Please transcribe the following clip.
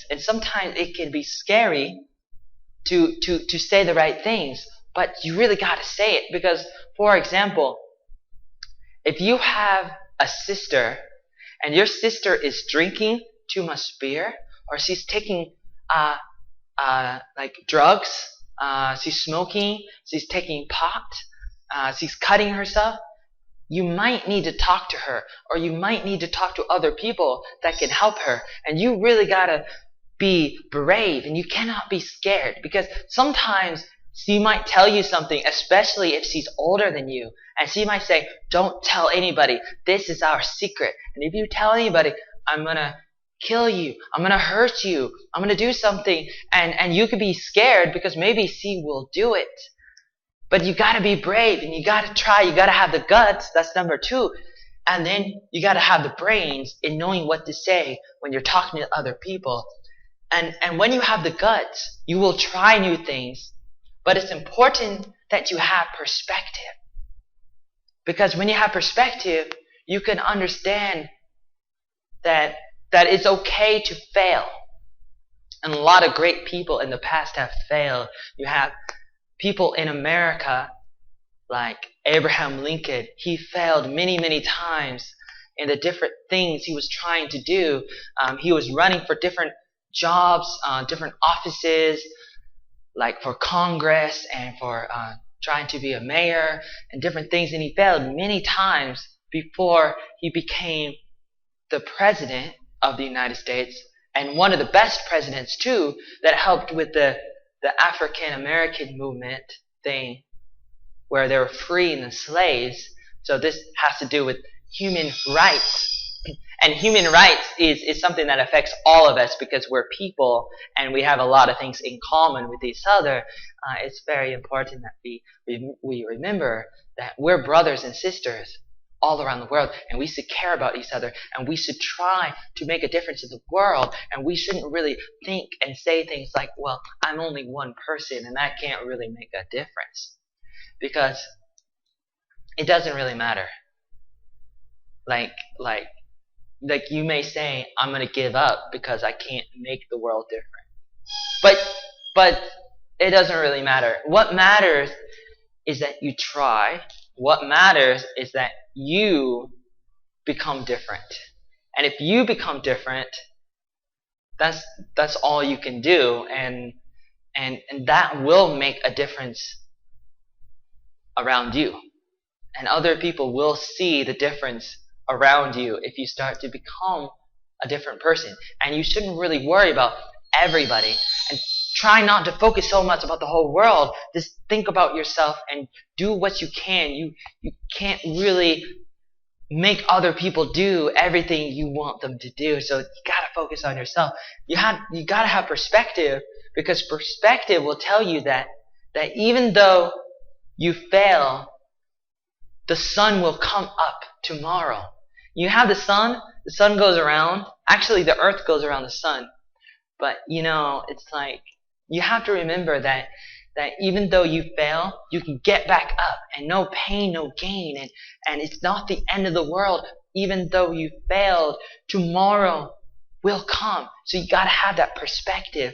And sometimes it can be scary to say the right things, but you really got to say it. Because, for example, if you have a sister and your sister is drinking too much beer, or she's taking like drugs, she's smoking, she's taking pot, she's cutting herself, you might need to talk to her, or you might need to talk to other people that can help her. And you really gotta be brave, and you cannot be scared, because sometimes she might tell you something, especially if she's older than you, and she might say, don't tell anybody, this is our secret. And if you tell anybody, I'm gonna kill you, I'm gonna hurt you, I'm gonna do something, and you could be scared because maybe she will do it. But you gotta be brave, and you gotta try, you gotta have the guts, that's number 2. And then you gotta have the brains in knowing what to say when you're talking to other people. And when you have the guts, you will try new things. But it's important that you have perspective. Because when you have perspective, you can understand that it's okay to fail. And a lot of great people in the past have failed. You have people in America like Abraham Lincoln. He failed many, many times in the different things he was trying to do. He was running for different jobs, different offices, like for Congress and for trying to be a mayor and different things. And he failed many times before he became the president of the United States, and one of the best presidents too, that helped with the African American movement thing, where they were freeing the slaves. So this has to do with human rights. And human rights is something that affects all of us, because we're people and we have a lot of things in common with each other. It's very important that we remember that we're brothers and sisters all around the world, and we should care about each other, and we should try to make a difference in the world. And we shouldn't really think and say things like, well, I'm only one person and that can't really make a difference, because it doesn't really matter. Like you may say, I'm going to give up because I can't make the world different. But it doesn't really matter. What matters is that you try. What matters is that you become different. And if you become different, that's all you can do, and that will make a difference around you. And other people will see the difference around you if you start to become a different person. And you shouldn't really worry about everybody, and try not to focus so much about the whole world. Just think about yourself and do what you can. You can't really make other people do everything you want them to do. So you gotta focus on yourself. You gotta have perspective, because perspective will tell you that even though you fail, the sun will come up tomorrow. You have the sun goes around. Actually, the earth goes around the sun. But, it's like, you have to remember that even though you fail, you can get back up, and no pain, no gain, and it's not the end of the world. Even though you failed, tomorrow will come. So you gotta have that perspective.